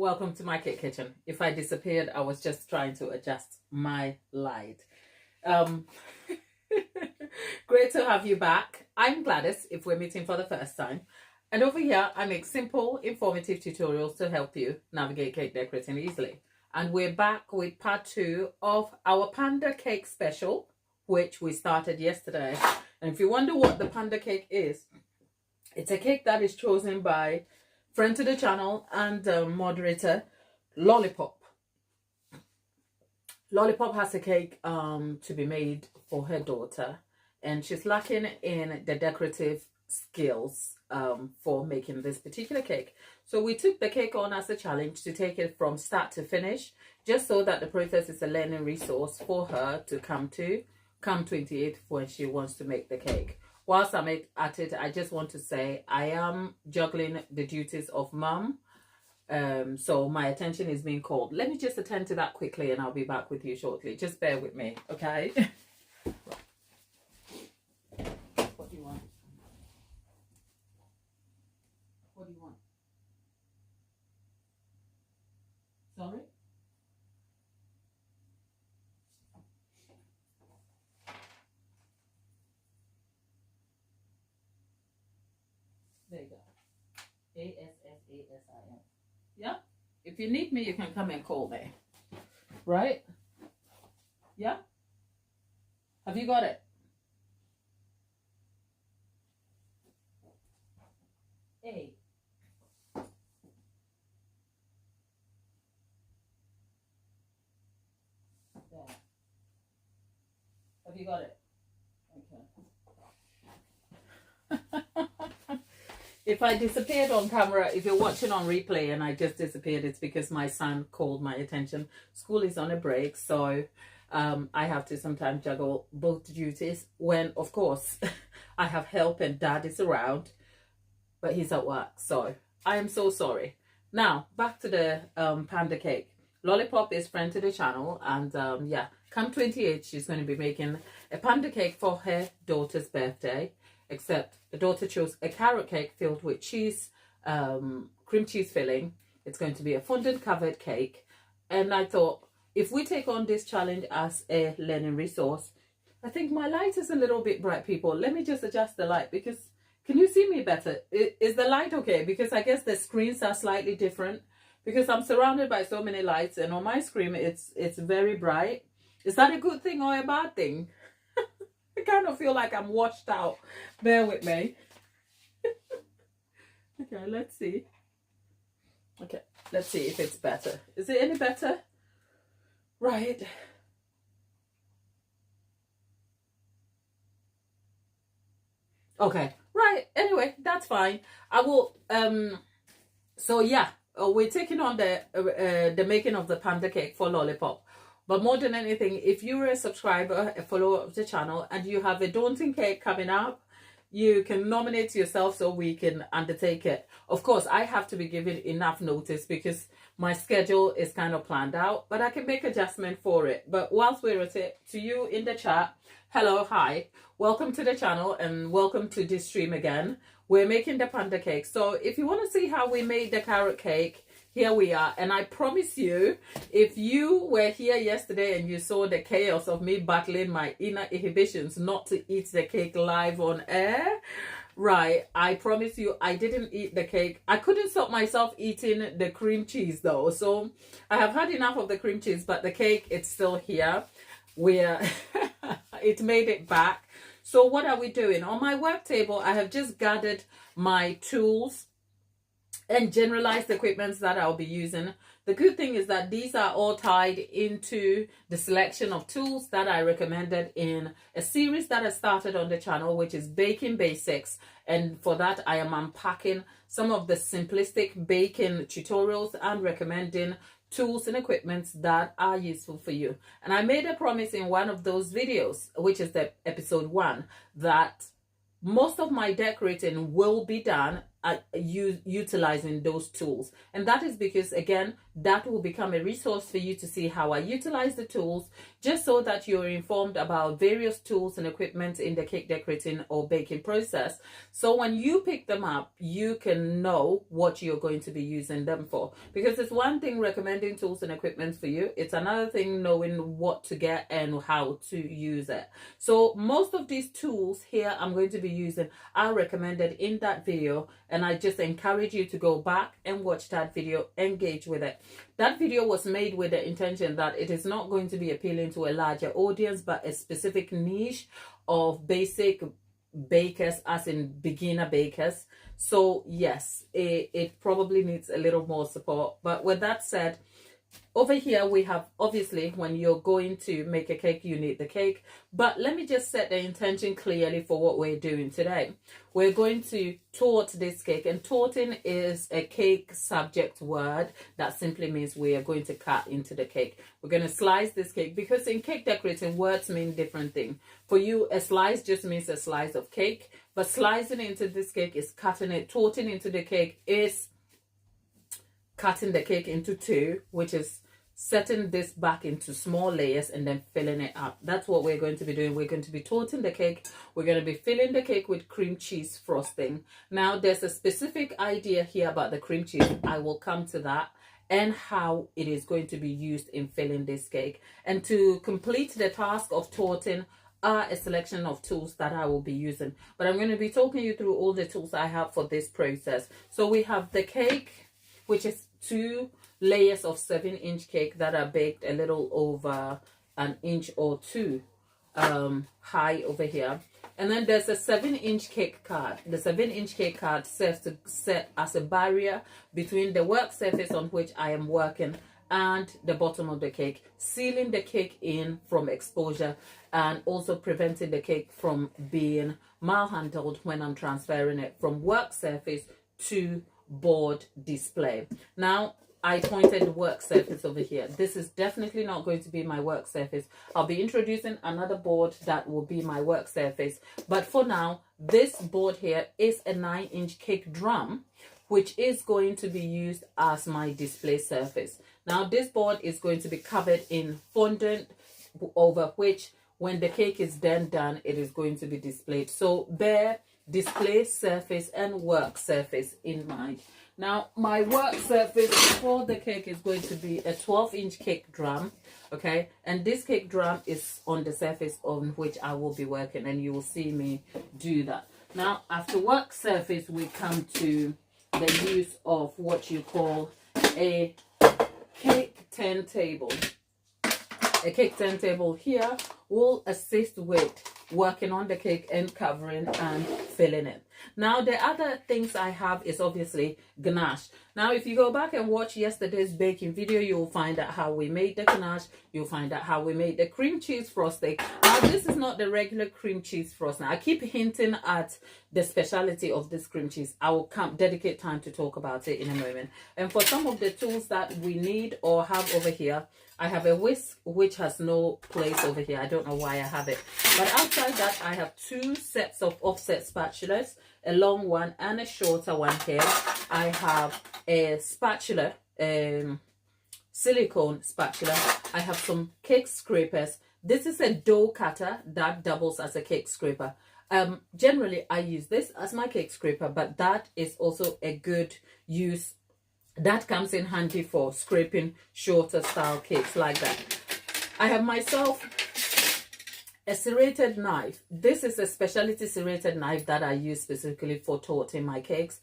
welcome to my cake kitchen. If I disappeared, I was just trying to adjust my light. Great to have you back. I'm Gladys, if we're meeting for the first time. And over here, I make simple, informative tutorials to help you navigate cake decorating easily. And we're back with part 2 of our panda cake special, which we started yesterday. And if you wonder what the panda cake is, it's a cake that is chosen by friend to the channel and moderator Lollipop. Lollipop has a cake to be made for her daughter, and she's lacking in the decorative skills for making this particular cake. So we took the cake on as a challenge to take it from start to finish, just so that the process is a learning resource for her to come 28th when she wants to make the cake. Whilst I'm at it, I just want to say I am juggling the duties of mum. So my attention is being called. Let me just attend to that quickly and I'll be back with you shortly. Just bear with me, okay? What do you want? What do you want? Sorry? There you go. ASSASIM. Yeah? If you need me, you can come and call me. Right? Yeah? Have you got it? A. There. Have you got it? Okay. If I disappeared on camera, if you're watching on replay and I just disappeared, it's because my son called my attention. School is on a break, so I have to sometimes juggle both duties when, of course, I have help and dad is around, but he's at work, so I am so sorry. Now, back to the panda cake. Lollipop is friend to the channel, and yeah, come 28th, she's going to be making a panda cake for her daughter's birthday. Except the daughter chose a carrot cake filled with cheese, cream cheese filling. It's going to be a fondant covered cake. And I thought, if we take on this challenge as a learning resource, I think my light is a little bit bright, people. Let me just adjust the light because, can you see me better? Is the light okay? Because I guess the screens are slightly different because I'm surrounded by so many lights, and on my screen, it's very bright. Is that a good thing or a bad thing? I kind of feel like I'm washed out. Bear with me. Okay, let's see. Okay, let's see if it's better. Is it any better? Right. Okay, right. Anyway, that's fine. I will, so yeah, we're taking on the making of the panda cake for Lollipop. But more than anything, if you're a subscriber, a follower of the channel, and you have a daunting cake coming up, you can nominate yourself so we can undertake it. Of course, I have to be given enough notice because my schedule is kind of planned out, but I can make adjustment for it. But whilst we're at it, to you in the chat, hello, hi, welcome to the channel and welcome to this stream again. We're making the panda cake. So if you want to see how we made the carrot cake, here we are. And I promise you, if you were here yesterday and you saw the chaos of me battling my inner inhibitions not to eat the cake live on air, right, I promise you I didn't eat the cake. I couldn't stop myself eating the cream cheese though. So I have had enough of the cream cheese, but the cake, it's still here. It made it back. So what are we doing? On my work table, I have just gathered my tools and generalized equipments that I'll be using. The good thing is that these are all tied into the selection of tools that I recommended in a series that I started on the channel, which is Baking Basics. And for that, I am unpacking some of the simplistic baking tutorials and recommending tools and equipments that are useful for you. And I made a promise in one of those videos, which is the episode 1, that most of my decorating will be done utilizing those tools. And that is because, again, that will become a resource for you to see how I utilize the tools, just so that you're informed about various tools and equipment in the cake decorating or baking process. So when you pick them up, you can know what you're going to be using them for. Because it's one thing recommending tools and equipment for you, it's another thing knowing what to get and how to use it. So most of these tools here I'm going to be using are recommended in that video, and I just encourage you to go back and watch that video, engage with it. That video was made with the intention that it is not going to be appealing to a larger audience, but a specific niche of basic bakers, as in beginner bakers. So yes, it probably needs a little more support. But with that said, over here we have, obviously, when you're going to make a cake, you need the cake. But let me just set the intention clearly for what we're doing today. We're going to tort this cake, and torting is a cake subject word that simply means we are going to cut into the cake. We're going to slice this cake, because in cake decorating, words mean different things. For you, a slice just means a slice of cake, but slicing into this cake is cutting it. Torting into the cake is cutting the cake into two, which is setting this back into small layers and then filling it up. That's what we're going to be doing. We're going to be torting the cake. We're going to be filling the cake with cream cheese frosting. Now, there's a specific idea here about the cream cheese. I will come to that, and how it is going to be used in filling this cake. And to complete the task of torting are a selection of tools that I will be using. But I'm going to be talking you through all the tools I have for this process. So we have the cake, which is 2 layers of 7-inch cake that are baked a little over an inch or 2 high over here. And then there's a 7-inch cake card. The 7-inch cake card serves to set as a barrier between the work surface on which I am working and the bottom of the cake, sealing the cake in from exposure and also preventing the cake from being malhandled when I'm transferring it from work surface to board display. Now, I pointed the work surface over here. This is definitely not going to be my work surface. I'll be introducing another board that will be my work surface. But for now, this board here is a 9-inch cake drum, which is going to be used as my display surface. Now, this board is going to be covered in fondant, over which, when the cake is then done, it is going to be displayed. So bear display surface and work surface in mind. Now, my work surface for the cake is going to be a 12-inch cake drum, okay? And this cake drum is on the surface on which I will be working, and you will see me do that. Now, after work surface, we come to the use of what you call a cake turntable. A cake turntable here will assist with working on the cake and covering and filling it. Now, the other things I have is obviously ganache. Now, if you go back and watch yesterday's baking video, you'll find out how we made the ganache. You'll find out how we made the cream cheese frosting. Now, this is not the regular cream cheese frosting. I keep hinting at the speciality of this cream cheese. I will dedicate time to talk about it in a moment. And for some of the tools that we need or have over here, I have a whisk, which has no place over here. I don't know why I have it. But outside that, I have 2 sets of offset spatulas, a long one and a shorter one here. I have a spatula, silicone spatula. I have some cake scrapers. This is a dough cutter that doubles as a cake scraper. Generally, I use this as my cake scraper, but that is also a good use. That comes in handy for scraping shorter style cakes like that. I have myself a serrated knife. This is a specialty serrated knife that I use specifically for torting my cakes.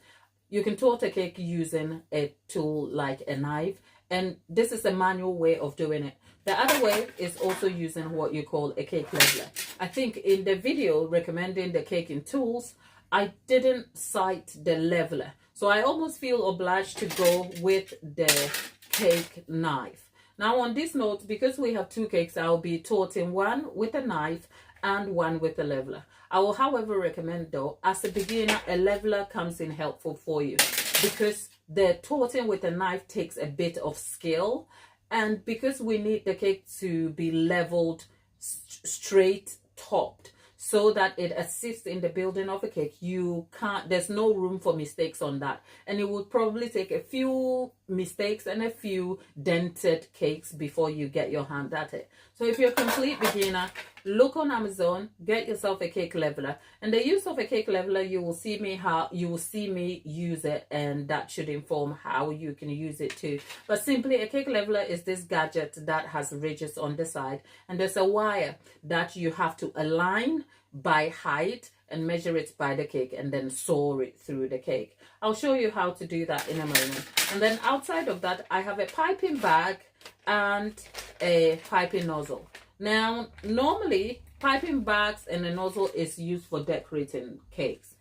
You can tort a cake using a tool like a knife, and this is a manual way of doing it. The other way is also using what you call a cake leveler. I think in the video recommending the caking tools, I didn't cite the leveler. So I almost feel obliged to go with the cake knife. Now, on this note, because we have 2 cakes, I'll be torting one with a knife and one with a leveler. I will, however, recommend, though, as a beginner, a leveler comes in helpful for you, because the torting with a knife takes a bit of skill, and because we need the cake to be leveled, straight topped. so that it assists in the building of a cake. There's no room for mistakes on that, and it would probably take a few mistakes and a few dented cakes before you get your hand at it. So if you're a complete beginner, look on Amazon, get yourself a cake leveler. And the use of a cake leveler, you will see me use it, and that should inform how you can use it too. But simply, a cake leveler is this gadget that has ridges on the side, and there's a wire that you have to align by height and measure it by the cake, and then saw it through the cake. I'll show you how to do that in a moment. And then outside of that, I have a piping bag and a piping nozzle. Now, normally, piping bags and a nozzle is used for decorating cakes.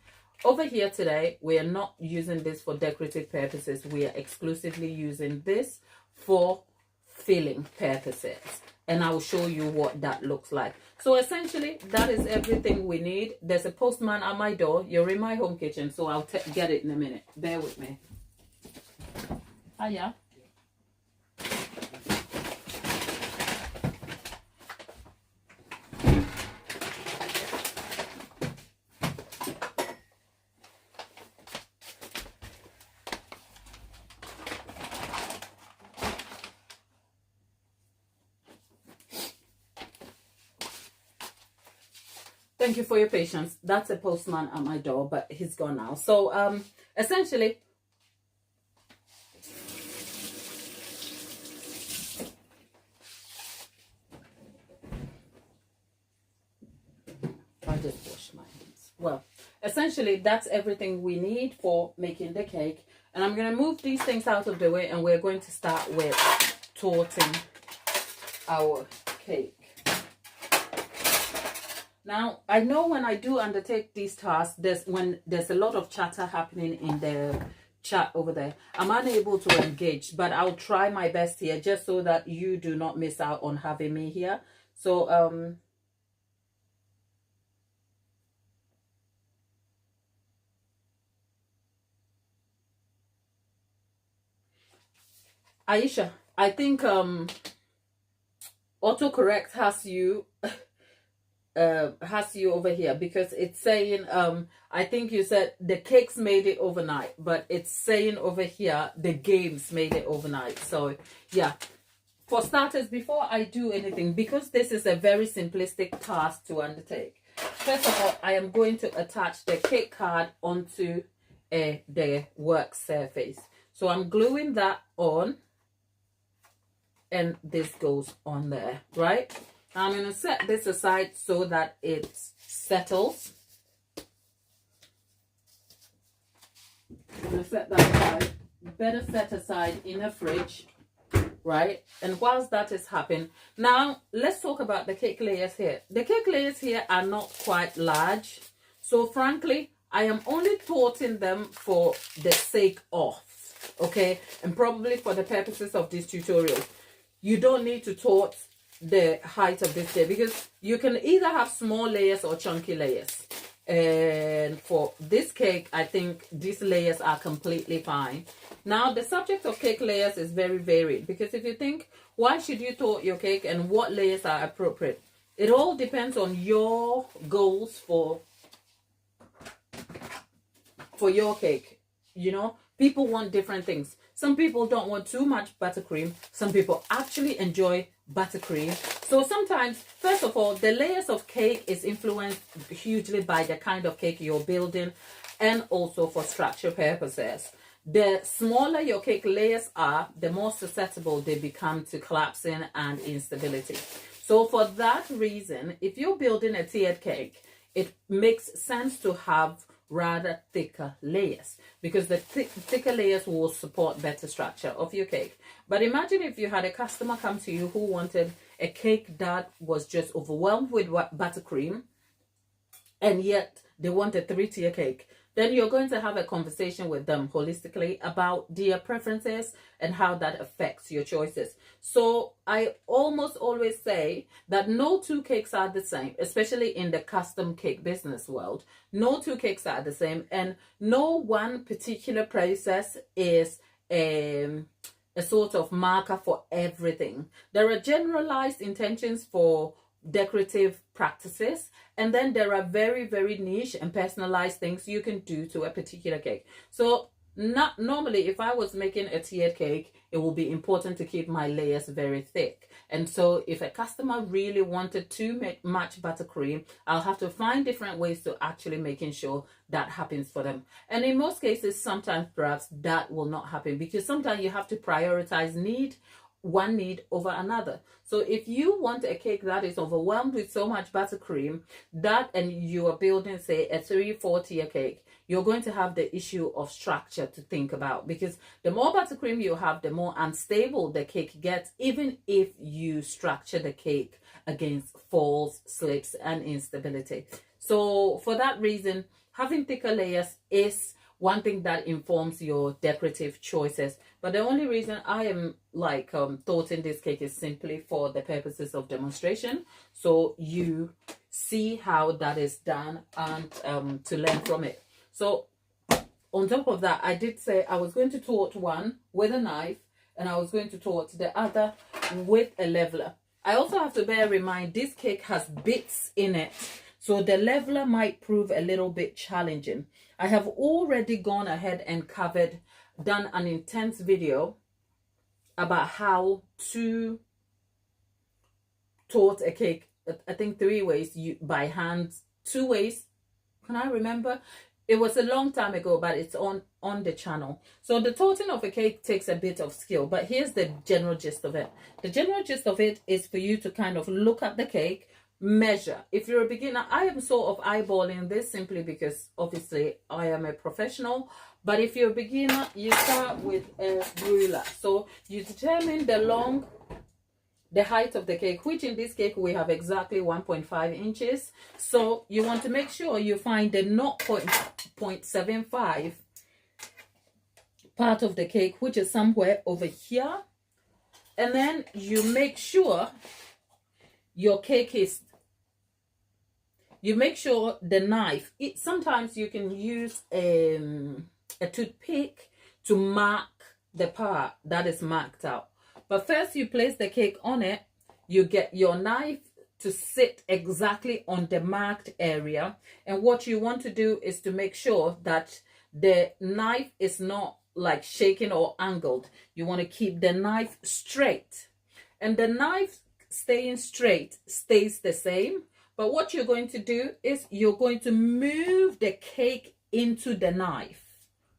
Over here today, we are not using this for decorative purposes. We are exclusively using this for filling purposes. And I will show you what that looks like. So essentially, that is everything we need. There's a postman at my door. You're in my home kitchen, so I'll get it in a minute. Bear with me. Hiya. Thank you for your patience. That's a postman at my door, but he's gone now. So essentially, I just washed my hands. Well, essentially, that's everything we need for making the cake. And I'm going to move these things out of the way, and we're going to start with torting our cake. Now, I know when I do undertake these tasks, there's a lot of chatter happening in the chat over there. I'm unable to engage, but I'll try my best here just so that you do not miss out on having me here. So, Aisha, I think autocorrect has you over here, because it's saying I think you said the cakes made it overnight, but it's saying over here the games made it overnight. So yeah, for starters, before I do anything, because this is a very simplistic task to undertake, first of all, I am going to attach the cake card onto the work surface. So I'm gluing that on, and this goes on there, right? I'm going to set this aside so that it settles. I'm going to set that aside. Better set aside in a fridge, right? And whilst that is happening, now let's talk about the cake layers here. The cake layers here are not quite large. So frankly, I am only torting them for the sake of, okay? And probably for the purposes of this tutorial. You don't need to tort the height of this cake, because you can either have small layers or chunky layers, and for this cake I think these layers are completely fine. Now the subject of cake layers is very varied, because if you think, why should you tort your cake and what layers are appropriate, it all depends on your goals for your cake. You know, people want different things. Some people don't want too much buttercream. Some people actually enjoy buttercream. So sometimes, first of all, the layers of cake is influenced hugely by the kind of cake you're building, and also for structure purposes. The smaller your cake layers are, the more susceptible they become to collapsing and instability. So for that reason, if you're building a tiered cake, it makes sense to have rather thicker layers, because the thicker layers will support better structure of your cake. But imagine if you had a customer come to you who wanted a cake that was just overwhelmed with buttercream, and yet they want a 3-tier cake. Then you're going to have a conversation with them holistically about their preferences and how that affects your choices. So I almost always say that no two cakes are the same, especially in the custom cake business world. No two cakes are the same, and no one particular process is a sort of marker for everything. There are generalized intentions for decorative practices, and then there are very, very niche and personalized things you can do to a particular cake. So not normally, if I was making a tiered cake, it will be important to keep my layers very thick. And so if a customer really wanted to match buttercream, I'll have to find different ways to actually making sure that happens for them. And in most cases, sometimes perhaps that will not happen, because sometimes you have to prioritize one need over another. So if you want a cake that is overwhelmed with so much buttercream and you are building, say, a 3-4 tier cake, you're going to have the issue of structure to think about, because the more buttercream you have, the more unstable the cake gets, even if you structure the cake against falls, slips, and instability. So for that reason, having thicker layers is one thing that informs your decorative choices. But the only reason I am thoughting this cake is simply for the purposes of demonstration, so you see how that is done and to learn from it. So on top of that, I did say I was going to tort one with a knife and I was going to tort the other with a leveler. I also have to bear in mind this cake has bits in it, so the leveler might prove a little bit challenging. I have already gone ahead and done an intense video about how to tort a cake. I think 3 ways, by hand, 2 ways. Can I remember? It was a long time ago, but it's on the channel. So the torting of a cake takes a bit of skill, but here's the general gist of it. The general gist of it is for you to kind of look at the cake, measure. If you're a beginner, I am sort of eyeballing this simply because obviously I am a professional. But if you're a beginner, you start with a ruler. So you determine the height of the cake, which in this cake we have exactly 1.5 inches. So you want to make sure you find the 0.75 part of the cake, which is somewhere over here. And then you make sure your cake is, you make sure the knife, sometimes you can use a toothpick to mark the part that is marked out. But first you place the cake on it, you get your knife to sit exactly on the marked area. And what you want to do is to make sure that the knife is not like shaking or angled. You want to keep the knife straight. And the knife staying straight stays the same. But what you're going to do is you're going to move the cake into the knife,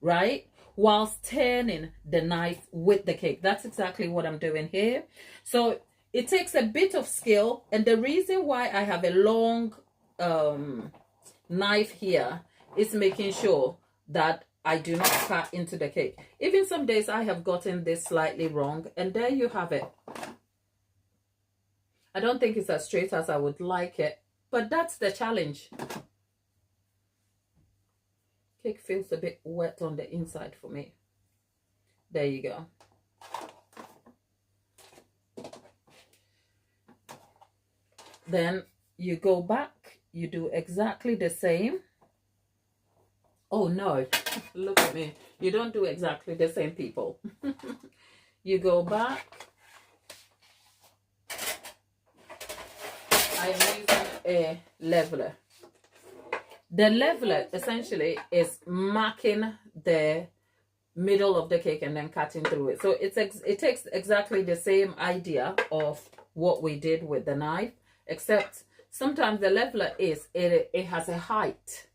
right? Whilst turning the knife with the cake. That's exactly what I'm doing here. So it takes a bit of skill, and the reason why I have a long knife here is making sure that I do not cut into the cake. Even some days I have gotten this slightly wrong, and there you have it. I don't think it's as straight as I would like it, but that's the challenge. Cake feels a bit wet on the inside for me. There you go. Then you go back, you do exactly the same. Oh no, look at me. You don't do exactly the same, people. You go back. I'm using a leveler. The leveler essentially is marking the middle of the cake and then cutting through it. So it takes exactly the same idea of what we did with the knife, except sometimes the leveler it has a height.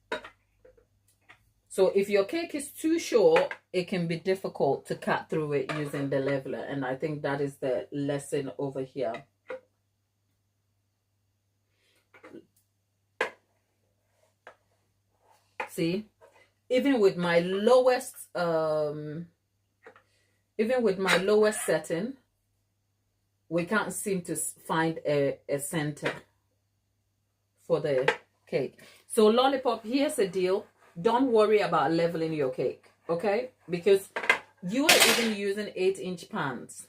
So if your cake is too short, it can be difficult to cut through it using the leveler. And I think that is the lesson over here. See, even with my lowest setting, we can't seem to find a center for the cake. So lollipop, here's the deal. Don't worry about leveling your cake, okay? Because you are even using 8-inch pans.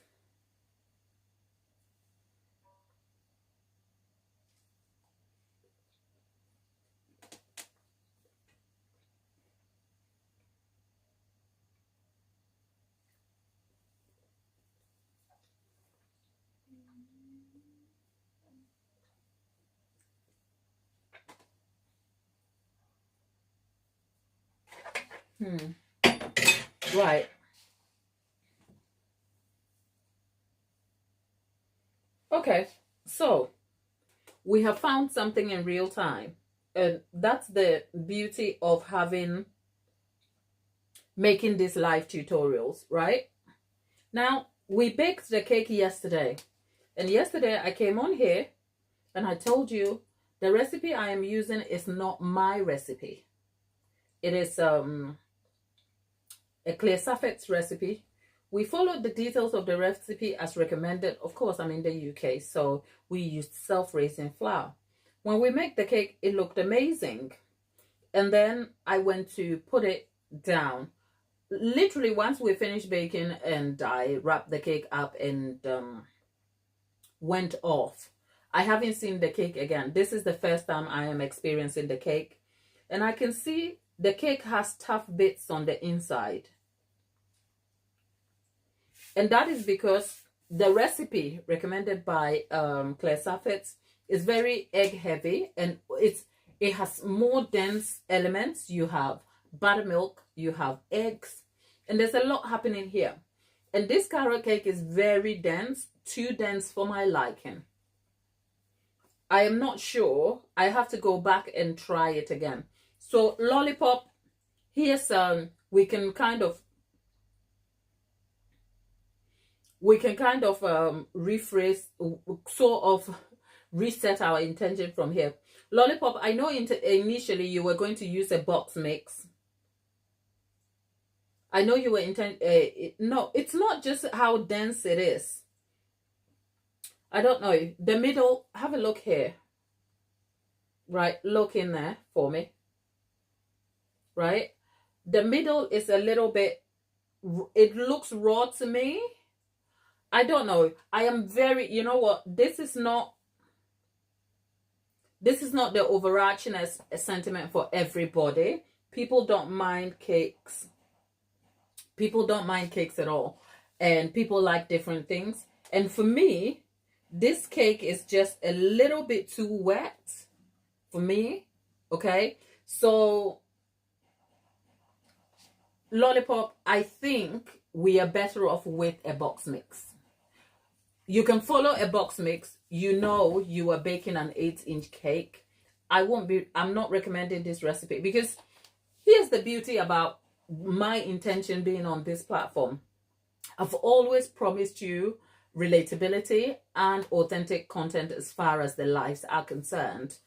Right. Okay. So we have found something in real time. And that's the beauty of making these live tutorials, right? Now, we baked the cake yesterday. And yesterday I came on here and I told you the recipe I am using is not my recipe. It is a Claire Saffet's recipe. We followed the details of the recipe as recommended. Of course, I'm in the UK, so we used self-raising flour. When we make the cake, it looked amazing. And then I went to put it down. Literally, once we finished baking and I wrapped the cake up and went off, I haven't seen the cake again. This is the first time I am experiencing the cake. And I can see the cake has tough bits on the inside. And that is because the recipe recommended by Claire Saffet is very egg heavy, and it has more dense elements. You have buttermilk, you have eggs, and there's a lot happening here. And this carrot cake is very dense, too dense for my liking. I am not sure. I have to go back and try it again. So lollipop, here's we can kind of rephrase, sort of reset our intention from here. Lollipop, I know initially you were going to use a box mix. I know you were no, it's not just how dense it is. I don't know. The middle, have a look here. Right, look in there for me. Right? The middle is a little bit, it looks raw to me. I don't know. I am very, you know what? This is not the overarching sentiment for everybody. People don't mind cakes. People don't mind cakes at all. And people like different things. And for me, this cake is just a little bit too wet for me. Okay? So, lollipop, I think we are better off with a box mix. You can follow a box mix. You know you are baking an 8-inch cake. I'm not recommending this recipe because here's the beauty about my intention being on this platform. I've always promised you relatability and authentic content as far as the lives are concerned.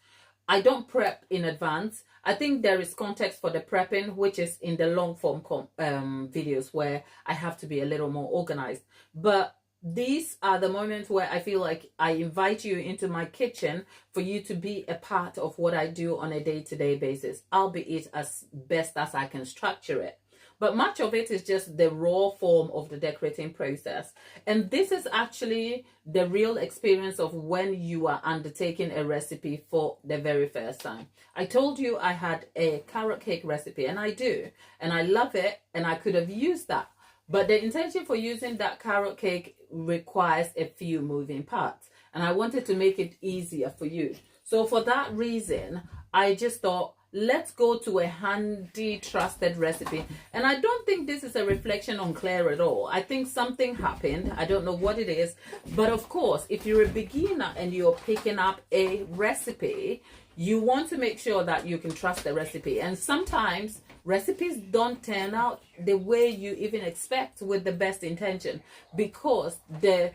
I don't prep in advance. I think there is context for the prepping, which is in the long form videos where I have to be a little more organized. But these are the moments where I feel like I invite you into my kitchen for you to be a part of what I do on a day-to-day basis, albeit as best as I can structure it. But much of it is just the raw form of the decorating process. And this is actually the real experience of when you are undertaking a recipe for the very first time. I told you I had a carrot cake recipe, and I do. And I love it, and I could have used that. But the intention for using that carrot cake requires a few moving parts. And I wanted to make it easier for you. So for that reason, I just thought, let's go to a handy, trusted recipe. And I don't think this is a reflection on Claire at all. I think something happened. I don't know what it is. But of course, if you're a beginner and you're picking up a recipe, you want to make sure that you can trust the recipe. And sometimes recipes don't turn out the way you even expect with the best intention, because the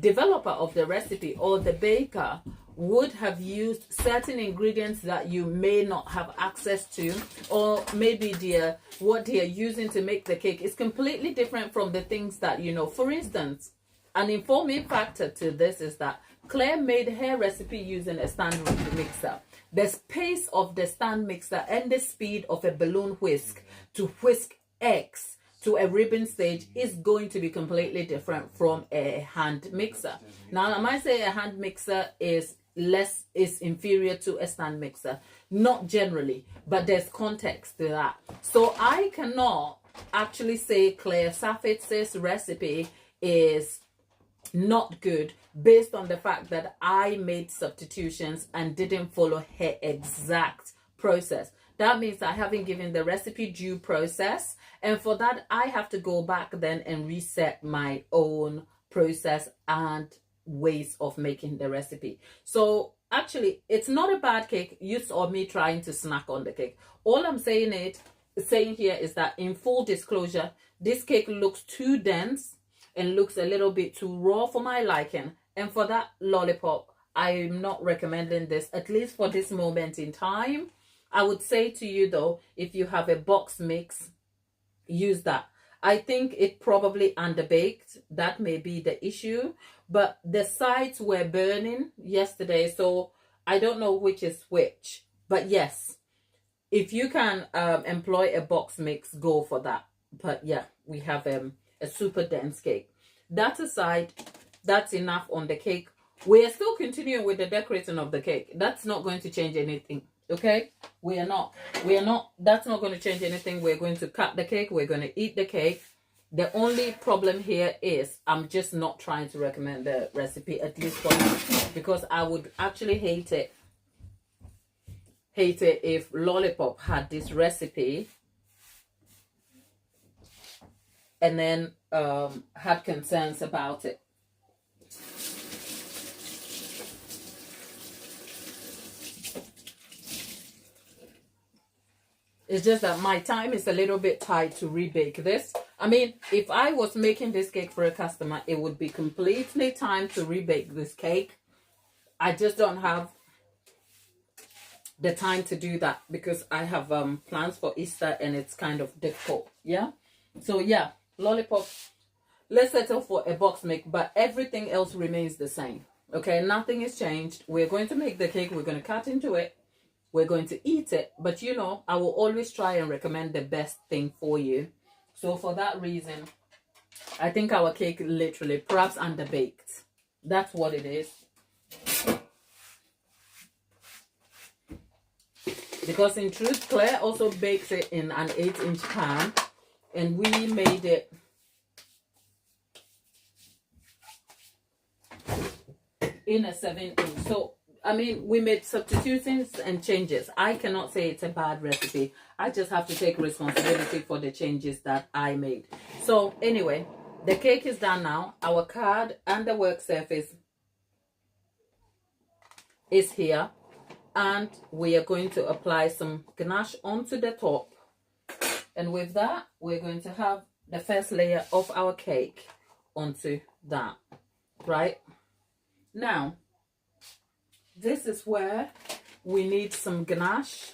developer of the recipe or the baker would have used certain ingredients that you may not have access to, or maybe what they are using to make the cake is completely different from the things that you know. For instance, an informing factor to this is that Claire made her recipe using a stand mixer. The pace of the stand mixer and the speed of a balloon whisk to whisk eggs to a ribbon stage is going to be completely different from a hand mixer. Now, I might say a hand mixer is inferior to a stand mixer. Not generally, but there's context to that. So I cannot actually say Claire Saffet's recipe is not good based on the fact that I made substitutions and didn't follow her exact process. that means I haven't given the recipe due process. And for that, I have to go back then and reset my own process and ways of making the recipe. So actually, it's not a bad cake, use or me trying to snack on the cake. All I'm saying here is that, in full disclosure, this cake looks too dense and looks a little bit too raw for my liking. And for that lollipop, I'm not recommending this, at least for this moment in time. I would say to you though, if you have a box mix, use that. I think it probably underbaked. That may be the issue. But the sides were burning yesterday, so I don't know which is which. But yes, if you can employ a box mix, go for that. But yeah, we have a super dense cake. That aside, that's enough on the cake. We are still continuing with the decorating of the cake. That's not going to change anything. Okay, we are not, that's not going to change anything. We're going to cut the cake, we're going to eat the cake. The only problem here is I'm just not trying to recommend the recipe, at least for now, because I would actually hate it if Lollipop had this recipe and then had concerns about it. It's just that my time is a little bit tight to rebake this. I mean, if I was making this cake for a customer, it would be completely time to rebake this cake. I just don't have the time to do that because I have plans for Easter and it's kind of difficult. Yeah. So yeah, Lollipop, let's settle for a box make, but everything else remains the same. Okay, nothing is changed. We're going to make the cake. We're going to cut into it. We're going to eat it, but you know, I will always try and recommend the best thing for you. So for that reason, I think our cake literally perhaps underbaked. That's what it is. Because in truth, Claire also bakes it in an 8-inch pan, and we made it in a 7-inch. So I mean, we made substitutions and changes. I cannot say it's a bad recipe. I just have to take responsibility for the changes that I made. So anyway, the cake is done now. Our card and the work surface is here. And we are going to apply some ganache onto the top. And with that, we're going to have the first layer of our cake onto that. Right? Now, this is where we need some ganache.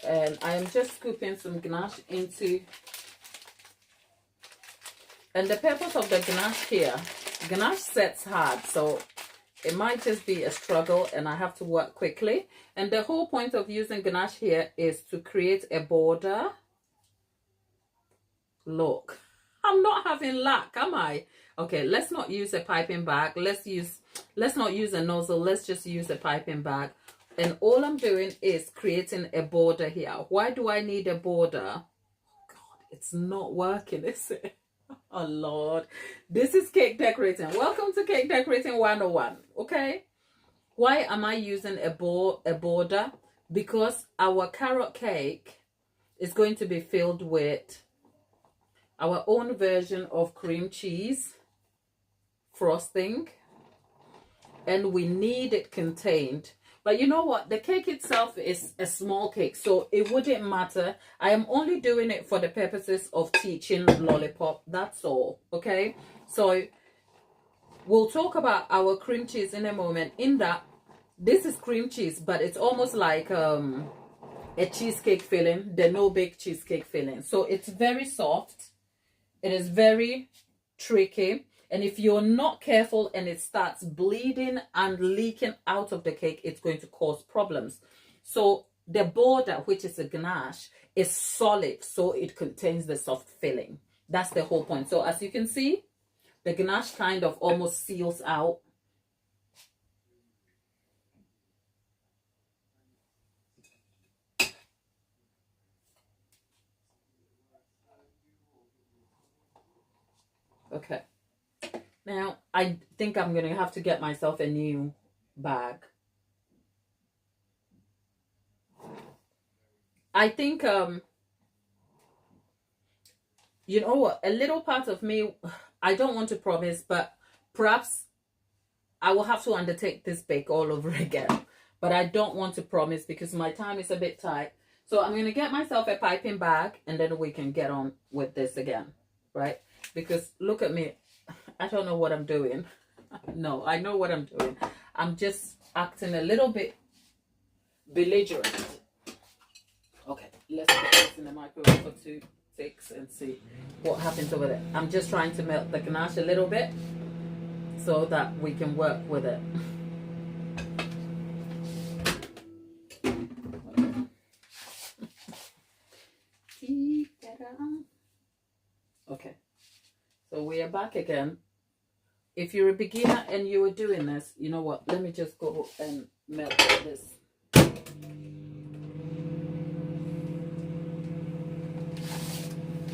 And I am just scooping some ganache into. And the purpose of the ganache here, ganache sets hard, so it might just be a struggle and I have to work quickly. And the whole point of using ganache here is to create a border. Look, I'm not having luck, am I? Okay, let's not use a piping bag. Let's not use a nozzle. Let's just use a piping bag. And all I'm doing is creating a border here. Why do I need a border? Oh God, it's not working, is it? Oh Lord, this is cake decorating. Welcome to Cake Decorating 101. Okay, why am I using a border? Because our carrot cake is going to be filled with our own version of cream cheese frosting, and we need it contained. But you know what? The cake itself is a small cake, so it wouldn't matter. I am only doing it for the purposes of teaching Lollipop. That's all, okay? So we'll talk about our cream cheese in a moment. In that, this is cream cheese, but it's almost like a cheesecake filling, the no-bake cheesecake filling. So it's very soft. It is very tricky. And if you're not careful and it starts bleeding and leaking out of the cake, it's going to cause problems. So the border, which is a ganache, is solid, so it contains the soft filling. That's the whole point. So as you can see, the ganache kind of almost seals out. Okay. Now, I think I'm going to have to get myself a new bag. I think, you know what, a little part of me, I don't want to promise, but perhaps I will have to undertake this bake all over again. But I don't want to promise because my time is a bit tight. So I'm going to get myself a piping bag and then we can get on with this again, right? Because look at me. I don't know what I'm doing. No, I know what I'm doing. I'm just acting a little bit belligerent. Okay, let's put this in the microwave for 2 ticks and see what happens over there. I'm just trying to melt the ganache a little bit so that we can work with it. Okay, so we are back again. If you're a beginner and you were doing this, you know what, let me just go and melt this.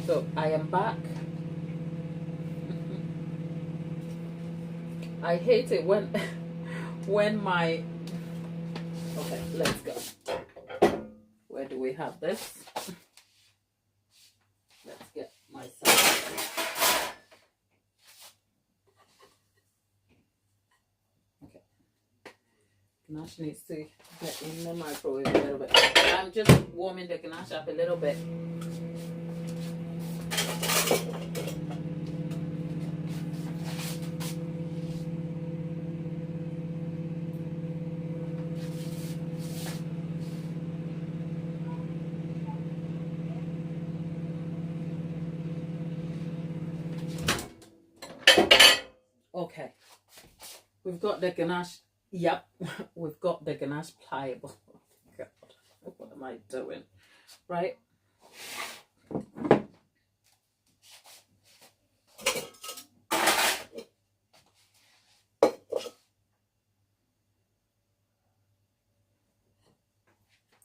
So I am back. I hate it when my, okay, let's go. Where do we have this? Let's get my side. Okay. Ganache needs to get in the microwave a little bit. I'm just warming the ganache up a little bit. Okay, we've got the ganache. Yep, we've got the ganache pliable. Oh, God, what am I doing? Right.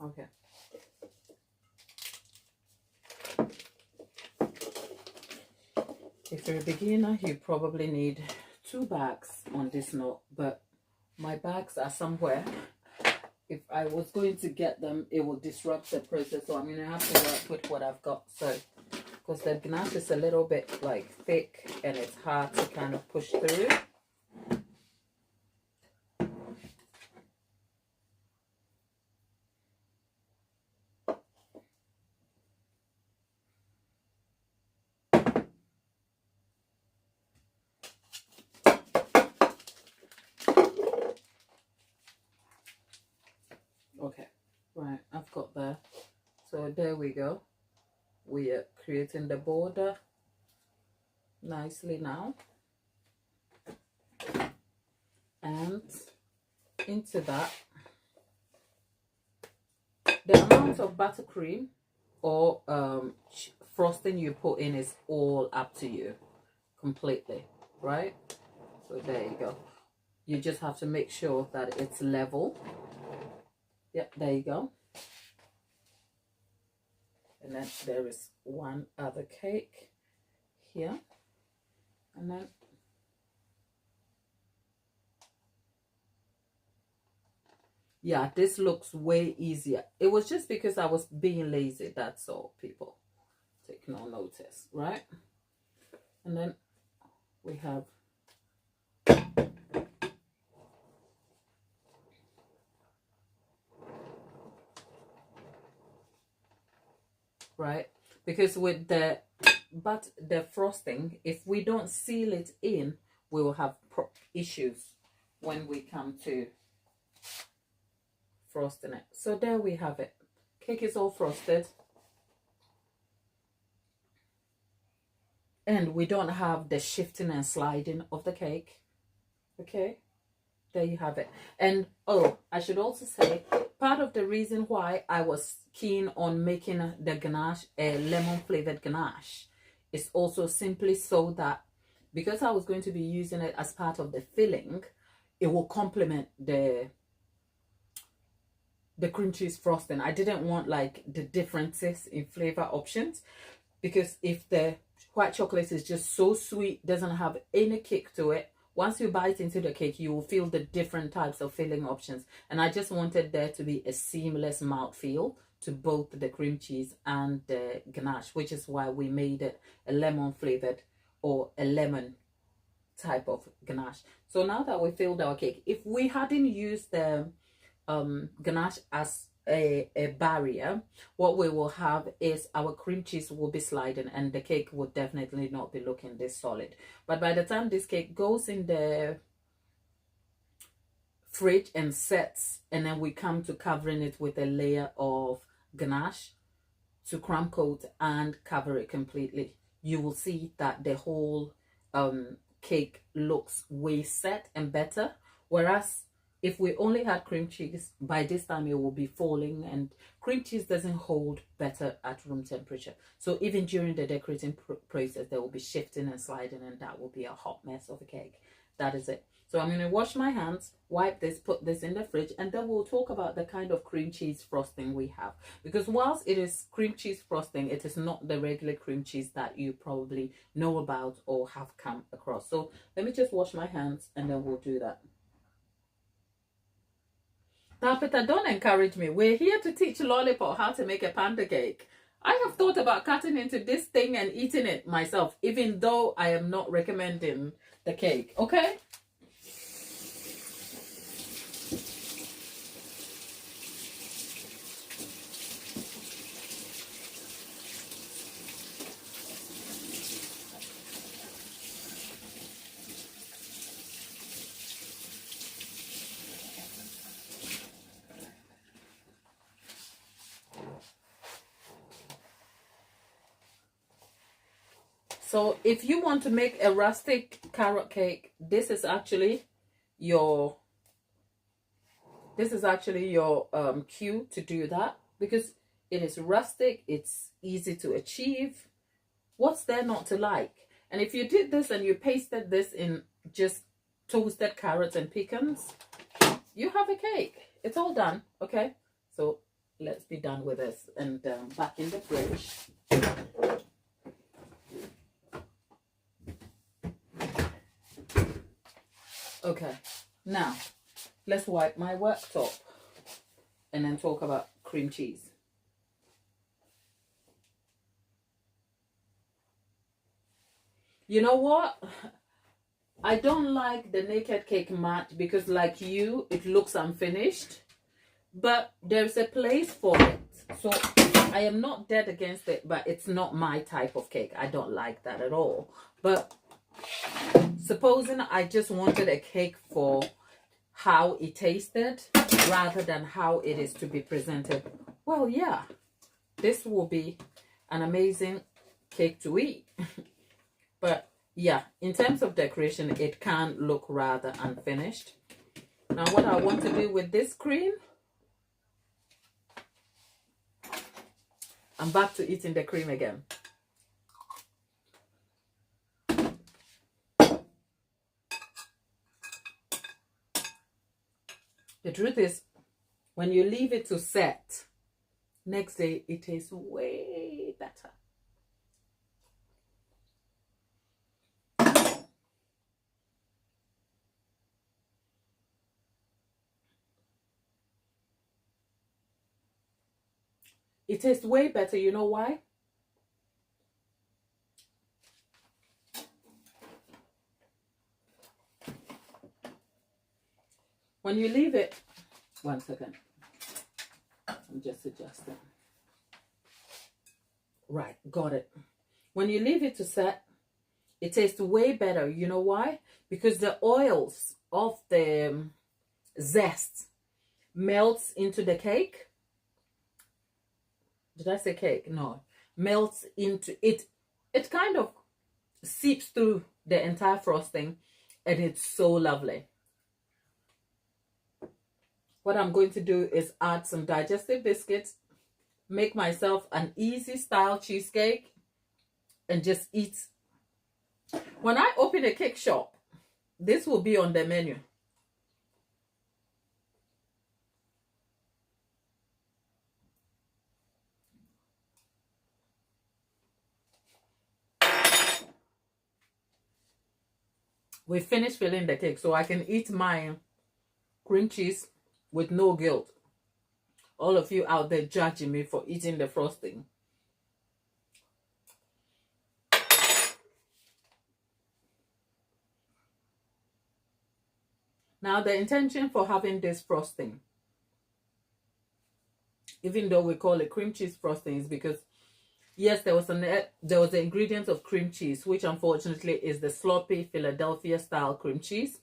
Okay. If you're a beginner, you probably need 2 bags on this note, but my bags are somewhere. If I was going to get them, it will disrupt the process, so I'm going to have to work with what I've got. So, because the ganache is a little bit like thick and it's hard to kind of push through. Okay, right, I've got there. So there we go. We are creating the border nicely now. And into that, the amount of buttercream or frosting you put in is all up to you completely, right? So there you go. You just have to make sure that it's level. Yep, there you go. And then there is one other cake here. And then yeah, this looks way easier. It was just because I was being lazy, that's all, people. Take no notice, right? And then we have right, because with the frosting, if we don't seal it in, we will have issues when we come to frosting it. So there we have it. Cake is all frosted, and we don't have the shifting and sliding of the cake. Okay, there you have it. And oh, I should also say, part of the reason why I was keen on making the ganache a lemon flavored ganache is also simply so that, because I was going to be using it as part of the filling, it will complement the cream cheese frosting. I didn't want like the differences in flavor options, because if the white chocolate is just so sweet, doesn't have any kick to it. Once you bite into the cake, you will feel the different types of filling options. And I just wanted there to be a seamless mouthfeel to both the cream cheese and the ganache, which is why we made it a lemon flavored or a lemon type of ganache. So now that we filled our cake, if we hadn't used the ganache as a barrier, what we will have is our cream cheese will be sliding and the cake will definitely not be looking this solid. But by the time this cake goes in the fridge and sets, and then we come to covering it with a layer of ganache to crumb coat and cover it completely, you will see that the whole cake looks way set and better. Whereas if we only had cream cheese, by this time it will be falling, and cream cheese doesn't hold better at room temperature. So even during the decorating process, there will be shifting and sliding, and that will be a hot mess of a cake. That is it. So I'm going to wash my hands, wipe this, put this in the fridge, and then we'll talk about the kind of cream cheese frosting we have. Because whilst it is cream cheese frosting, it is not the regular cream cheese that you probably know about or have come across. So let me just wash my hands and then we'll do that. Tapita, don't encourage me. We're here to teach Lollipop how to make a panda cake. I have thought about cutting into this thing and eating it myself, even though I am not recommending the cake. Okay? So if you want to make a rustic carrot cake, this is actually your cue to do that, because it is rustic, it's easy to achieve. What's there not to like? And if you did this and you pasted this in just toasted carrots and pecans, you have a cake. It's all done. Okay, so let's be done with this and back in the fridge. Okay, now let's wipe my worktop and then talk about cream cheese. You know what? I don't like the naked cake mat because, like you, it looks unfinished. But there's a place for it. So I am not dead against it, but it's not my type of cake. I don't like that at all. But supposing I just wanted a cake for how it tasted rather than how it is to be presented, well, yeah, this will be an amazing cake to eat. But yeah, in terms of decoration, it can look rather unfinished. Now what I want to do with this cream, I'm back to eating the cream again. The truth is, when you leave it to set, next day it tastes way better. It tastes way better. You know why? When you leave it, 1 second. I'm just adjusting. Right, got it. When you leave it to set, it tastes way better. You know why? Because the oils of the zest melts into the cake. Did I say cake? No. Melts into it. It kind of seeps through the entire frosting, and it's so lovely. What I'm going to do is add some digestive biscuits, make myself an easy style cheesecake, and just eat. When I open a cake shop, this will be on the menu. we finished filling the cake, so I can eat my cream cheese with no guilt. All of you out there judging me for eating the frosting. Now, the intention for having this frosting, even though we call it cream cheese frosting, is because yes, there was the ingredient of cream cheese, which unfortunately is the sloppy Philadelphia style cream cheese,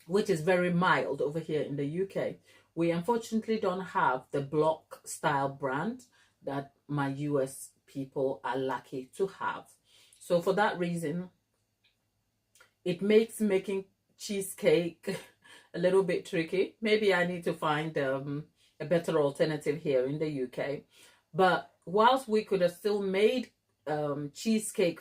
which is very mild over here in the UK. We unfortunately don't have the block style brand that my US people are lucky to have. So for that reason, it makes making cheesecake a little bit tricky. Maybe I need to find a better alternative here in the UK. But whilst we could have still made cheesecake,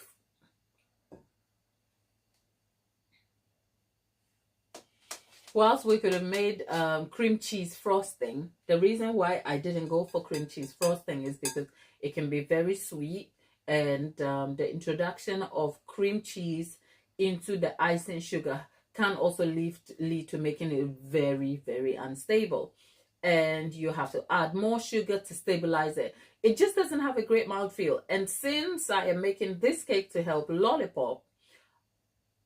whilst we could have made cream cheese frosting, the reason why I didn't go for cream cheese frosting is because it can be very sweet, and the introduction of cream cheese into the icing sugar can also lead to making it very, very unstable. And you have to add more sugar to stabilize it. It just doesn't have a great mouthfeel. And since I am making this cake to help Lollipop,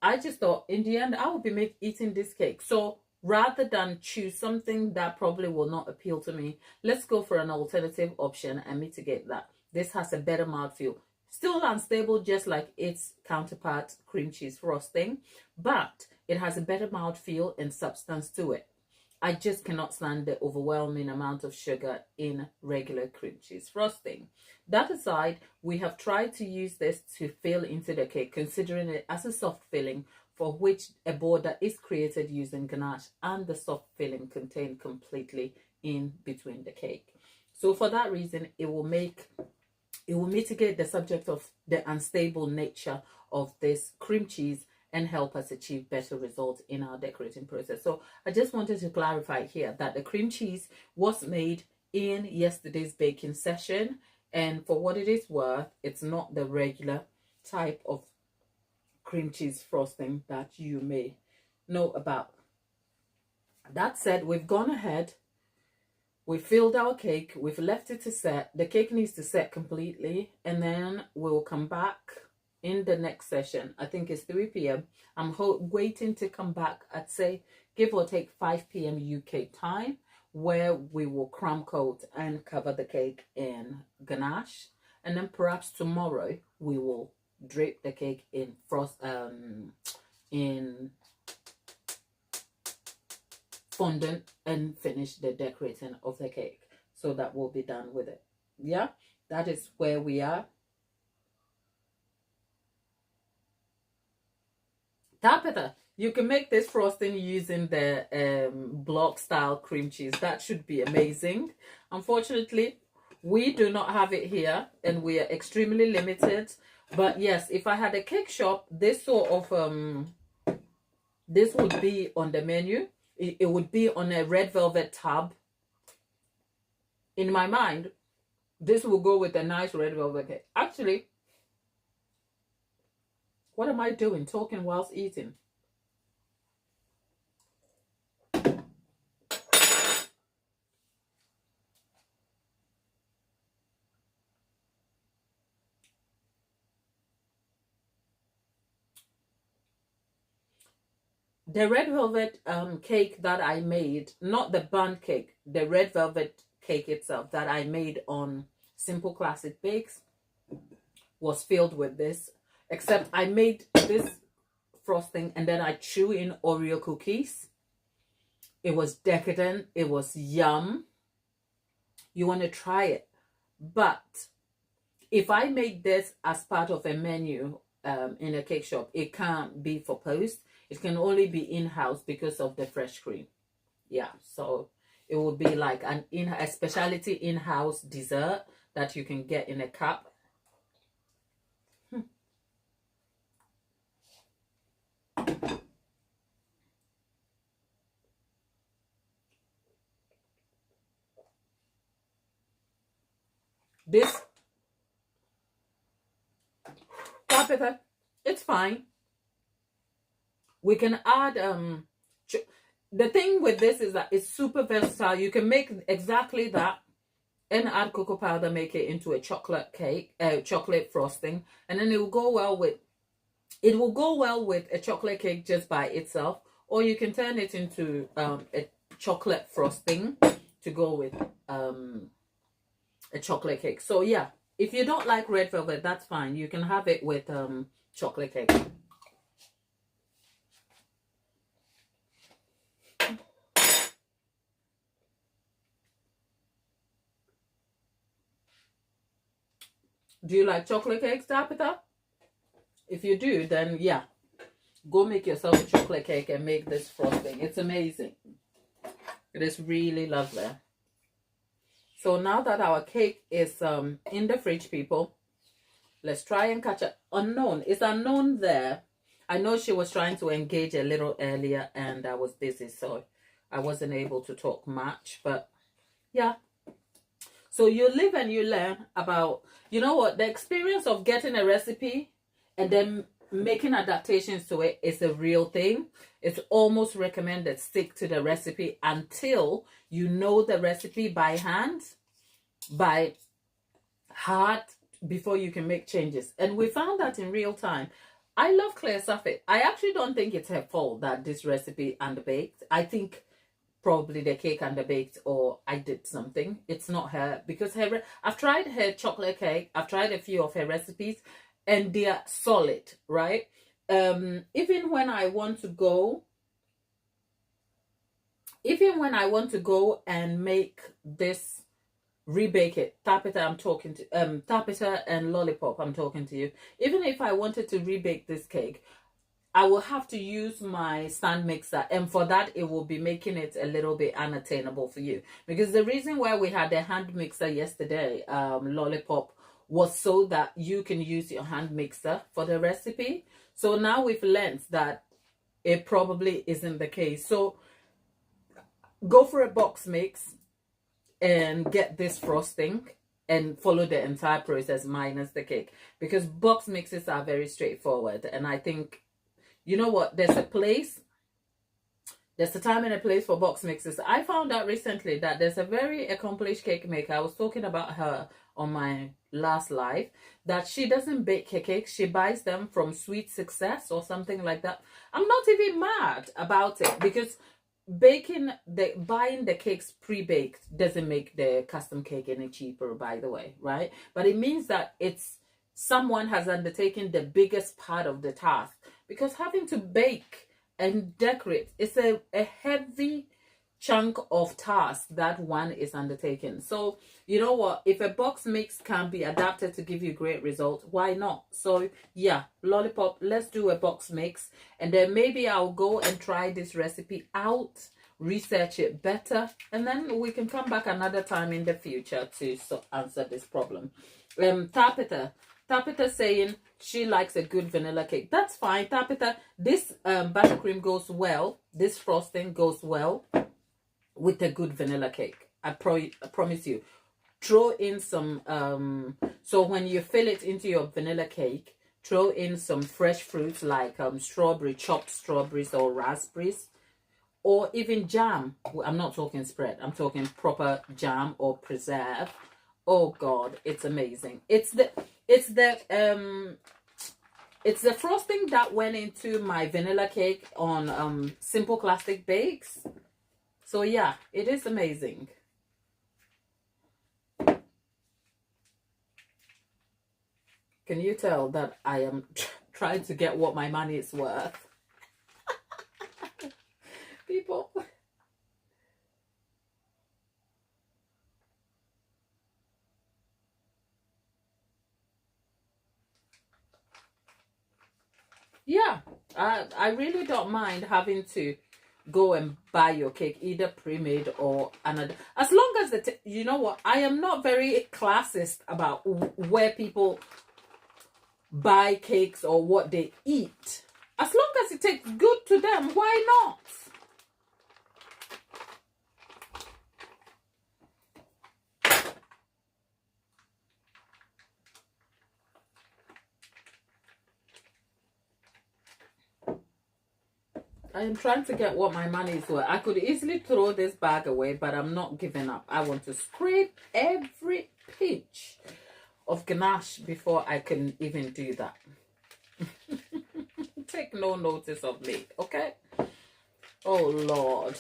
I just thought in the end I would be eating this cake. So rather than choose something that probably will not appeal to me, let's go for an alternative option and mitigate that. This has a better mouthfeel. Still unstable, just like its counterpart cream cheese frosting, but it has a better mouthfeel and substance to it. I just cannot stand the overwhelming amount of sugar in regular cream cheese frosting. That aside, we have tried to use this to fill into the cake, considering it as a soft filling, for which a border is created using ganache, and the soft filling contained completely in between the cake. So for that reason, it will mitigate the subject of the unstable nature of this cream cheese and help us achieve better results in our decorating process. So I just wanted to clarify here that the cream cheese was made in yesterday's baking session, and for what it is worth, it's not the regular type of cream cheese frosting that you may know about. That said, we've gone ahead, we filled our cake, we've left it to set. The cake needs to set completely, and then we'll come back in the next session. I think it's 3 p.m. I'm waiting to come back at, say, give or take 5 p.m. UK time, where we will crumb coat and cover the cake in ganache. And then perhaps tomorrow we will drape the cake in fondant and finish the decorating of the cake. So that will be done with it. Yeah, that is where we are. Tabitha, you can make this frosting using the block style cream cheese. That should be amazing. Unfortunately, we do not have it here, and we are extremely limited. But yes, if I had a cake shop, this sort of this would be on the menu. It would be on a red velvet tab. In my mind, this will go with a nice red velvet cake. Actually, what am I doing? Talking whilst eating. The red velvet cake that I made, not the bun cake, the red velvet cake itself that I made on Simple Classic Bakes was filled with this, except I made this frosting and then I threw in Oreo cookies. It was decadent. It was yum. You want to try it. But if I made this as part of a menu in a cake shop, it can't be for post. It can only be in-house because of the fresh cream. Yeah, so it would be like a specialty in-house dessert that you can get in a cup. This paprika, it's fine. We can add the thing with this is that it's super versatile. You can make exactly that and add cocoa powder, make it into a chocolate cake, chocolate frosting, and then it will go well with a chocolate cake just by itself, or you can turn it into a chocolate frosting to go with a chocolate cake. So yeah, if you don't like red velvet, that's fine. You can have it with chocolate cake. Do you like chocolate cakes, Tabitha? If you do, then yeah, go make yourself a chocolate cake and make this frosting. It's amazing. It is really lovely. So now that our cake is in the fridge, people, let's try and catch it. Unknown. It's unknown there. I know she was trying to engage a little earlier and I was busy, so I wasn't able to talk much. But yeah. So you live and you learn about, you know what, the experience of getting a recipe and then making adaptations to it is a real thing. It's almost recommended stick to the recipe until you know the recipe by hand, by heart, before you can make changes. And we found that in real time. I love Claire Saffet. I actually don't think it's her fault that this recipe underbaked. I think probably the cake underbaked, or I did something. It's not her, because I've tried her chocolate cake. I've tried a few of her recipes and they are solid, right? Even when I want to go and make this, rebake it, Tapita, I'm talking to Tapita and Lollipop, I'm talking to you. Even if I wanted to rebake this cake, I will have to use my stand mixer, and for that it will be making it a little bit unattainable for you, because the reason why we had a hand mixer yesterday, Lollipop, was so that you can use your hand mixer for the recipe. So now we've learned that it probably isn't the case. So go for a box mix and get this frosting and follow the entire process minus the cake, because box mixes are very straightforward. And I think, you know what, there's a time and a place for box mixes. I found out recently that there's a very accomplished cake maker. I was talking about her on my last live, that she doesn't bake her cakes. She buys them from Sweet Success or something like that. I'm not even mad about it, because buying the cakes pre-baked doesn't make the custom cake any cheaper, by the way, right? But it means that someone has undertaken the biggest part of the task, because having to bake and decorate is a heavy chunk of task that one is undertaking. So you know what, if a box mix can be adapted to give you great results, why not? So yeah, Lollipop, let's do a box mix, and then maybe I'll go and try this recipe out, research it better, and then we can come back another time in the future to answer this problem. Tapita saying she likes a good vanilla cake. That's fine, Tapita. This buttercream goes well, this frosting goes well with a good vanilla cake. I promise you. Throw in some so when you fill it into your vanilla cake, throw in some fresh fruits like chopped strawberries or raspberries, or even jam. I'm not talking spread, I'm talking proper jam or preserve. Oh god, it's amazing. It's the frosting that went into my vanilla cake on Simple Classic Bakes. So yeah, it is amazing. Can you tell that I am trying to get what my money is worth? People. Yeah, I really don't mind having to go and buy your cake, either pre-made or another, as long as you know what, I am not very classist about where people buy cakes or what they eat. As long as it tastes good to them, why not? I am trying to get what my money is worth. I could easily throw this bag away, but I'm not giving up. I want to scrape every pinch of ganache before I can even do that. Take no notice of me, okay? Oh, Lord.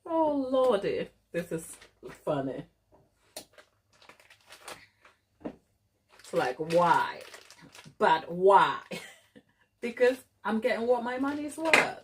Oh, Lordy. This is funny. It's like, why? But why? Because I'm getting what my money's worth.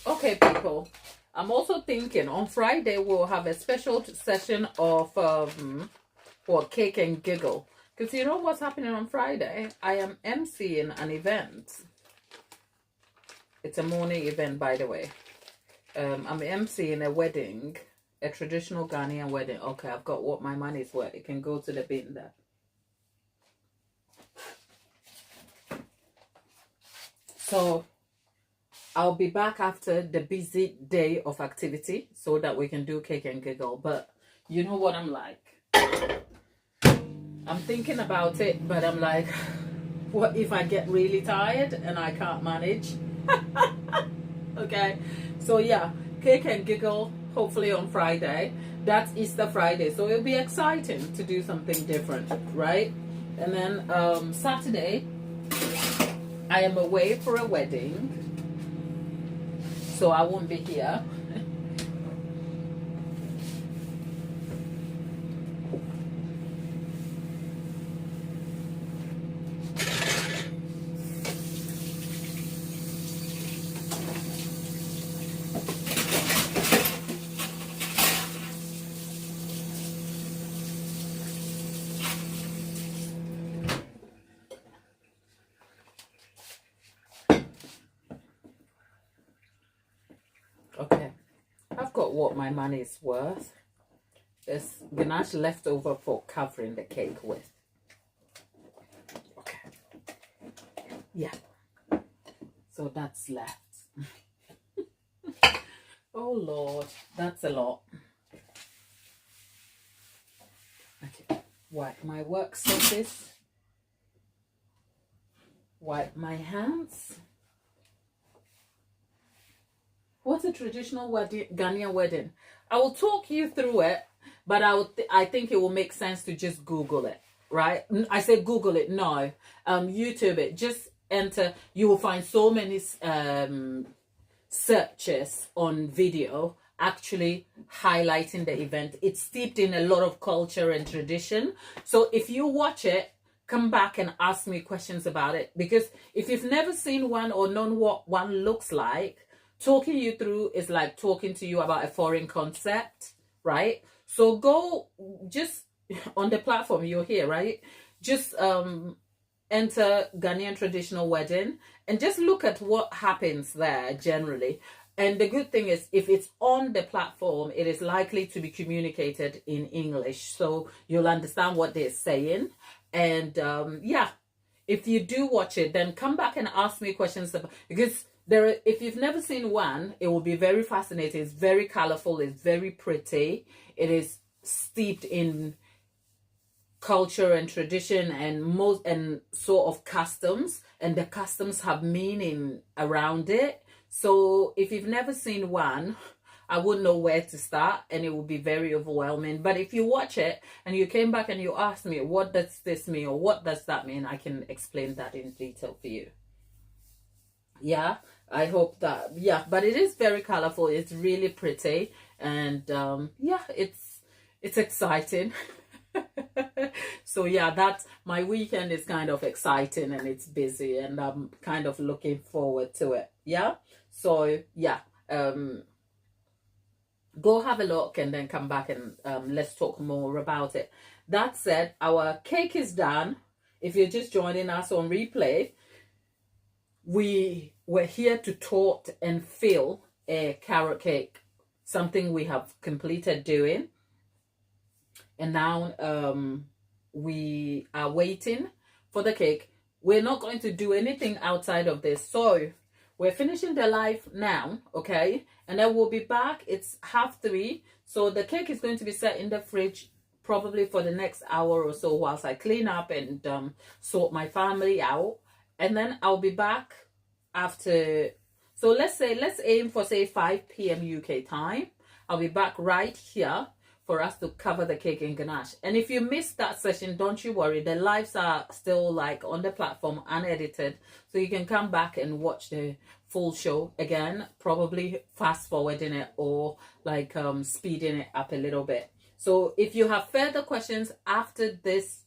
Okay, people, I'm also thinking on Friday we'll have a special session of cake and giggle, because you know what's happening on Friday? I am emceeing an event. It's a morning event, by the way. I'm emceeing a wedding, a traditional Ghanaian wedding. Okay, I've got what my money's worth. It can go to the bin there. So I'll be back after the busy day of activity so that we can do cake and giggle. But you know what I'm like. I'm thinking about it, but I'm like, what if I get really tired and I can't manage? Okay. So yeah, cake and giggle, hopefully on Friday. That's Easter Friday. So it'll be exciting to do something different, right? And then Saturday, I am away for a wedding. So I won't be here. Okay, I've got what my money is worth. There's ganache left over for covering the cake with. Okay. Yeah. So that's left. Oh, Lord. That's a lot. Okay. Wipe my work surface. Wipe my hands. What's a traditional Ghanaian wedding? I will talk you through it, but I think it will make sense to just Google it, right? I say Google it, no. YouTube it. Just enter. You will find so many searches on video actually highlighting the event. It's steeped in a lot of culture and tradition. So if you watch it, come back and ask me questions about it. Because if you've never seen one or known what one looks like, talking you through is like talking to you about a foreign concept, right? So go just on the platform you're here, right? Just enter Ghanaian traditional wedding and just look at what happens there generally. And the good thing is, if it's on the platform, it is likely to be communicated in English, so you'll understand what they're saying. And yeah, if you do watch it, then come back and ask me questions about, because if you've never seen one, it will be very fascinating. It's very colorful. It's very pretty. It is steeped in culture and tradition and sort of customs, and the customs have meaning around it. So if you've never seen one, I wouldn't know where to start, and it will be very overwhelming. But if you watch it and you came back and you asked me, what does this mean or what does that mean, I can explain that in detail for you. Yeah, I hope that, yeah, but it is very colorful. It's really pretty, and yeah, it's exciting. So yeah, that's my weekend is kind of exciting and it's busy, and I'm kind of looking forward to it. Yeah, so yeah, Go have a look and then come back and let's talk more about it. That said, our cake is done. If you're just joining us on replay, we were here to tort and fill a carrot cake, something we have completed doing. And now we are waiting for the cake. We're not going to do anything outside of this. So we're finishing the live now, okay? And then we'll be back. It's 3:30. So the cake is going to be set in the fridge probably for the next hour or so whilst I clean up and sort my family out. And then I'll be back after. So let's aim for, say, 5 p.m. UK time. I'll be back right here for us to cover the cake and ganache. And if you missed that session, don't you worry. The lives are still like on the platform, unedited. So you can come back and watch the full show again, probably fast forwarding it or like speeding it up a little bit. So if you have further questions after this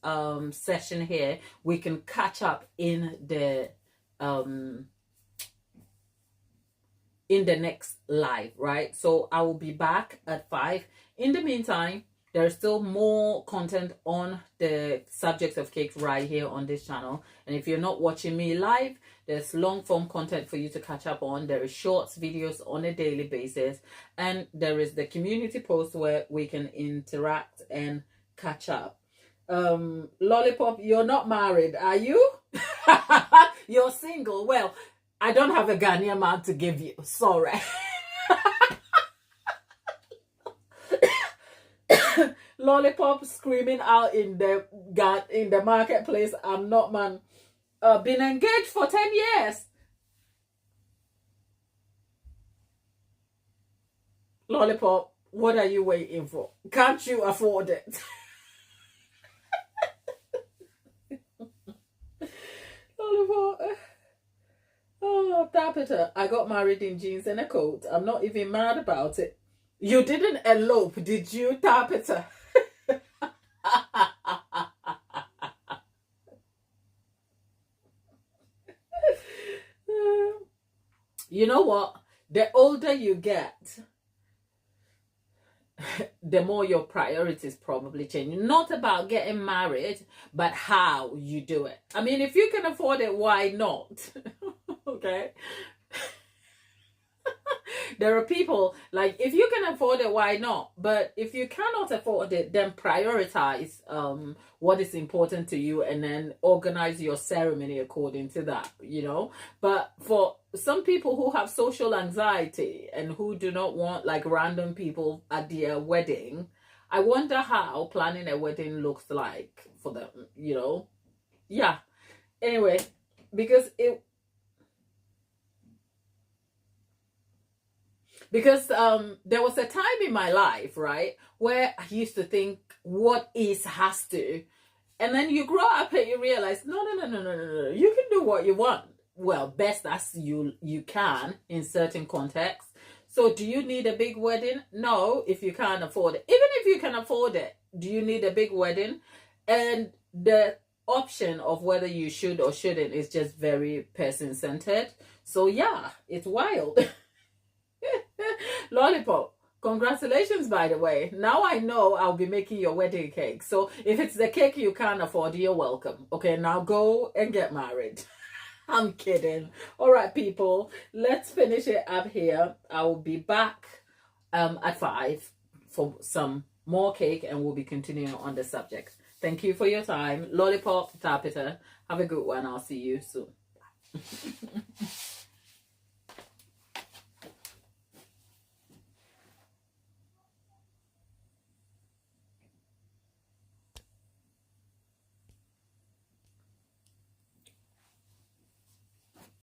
session here, we can catch up in the next live, right? So I will be back at 5. In the meantime, there's still more content on the subject of cakes right here on this channel. And if you're not watching me live, there's long form content for you to catch up on. There is shorts videos on a daily basis. And there is the community post where we can interact and catch up. Lollipop, you're not married, are you? You're single. Well, I don't have a Ghanaian man to give you. Sorry. Lollipop screaming out in the marketplace. I'm not, man. Been engaged for 10 years. Lollipop, what are you waiting for? Can't you afford it? Lollipop. Oh, Tapita, I got married in jeans and a coat. I'm not even mad about it. You didn't elope, did you, Tapita? You know what? The older you get, the more your priorities probably change. Not about getting married, but how you do it. I mean, if you can afford it, why not? Okay. There are people like, if you can afford it, why not? But if you cannot afford it, then prioritize what is important to you and then organize your ceremony according to that, you know. But for some people who have social anxiety and who do not want like random people at their wedding, I wonder how planning a wedding looks like for them, you know. Yeah. Anyway, because there was a time in my life, right, where I used to think what is has to, and then you grow up and you realize no, you can do what you want, well, best as you can in certain contexts. So do you need a big wedding? No, if you can't afford it. Even if you can afford it, do you need a big wedding? And the option of whether you should or shouldn't is just very person-centered. So yeah, it's wild. Lollipop, congratulations, by the way. Now I know I'll be making your wedding cake. So if it's the cake you can't afford, you're welcome. Okay, now go and get married. I'm kidding. All right, people, let's finish it up here. I'll be back at 5 for some more cake and we'll be continuing on the subject. Thank you for your time. Lollipop, Tapita, have a good one. I'll see you soon.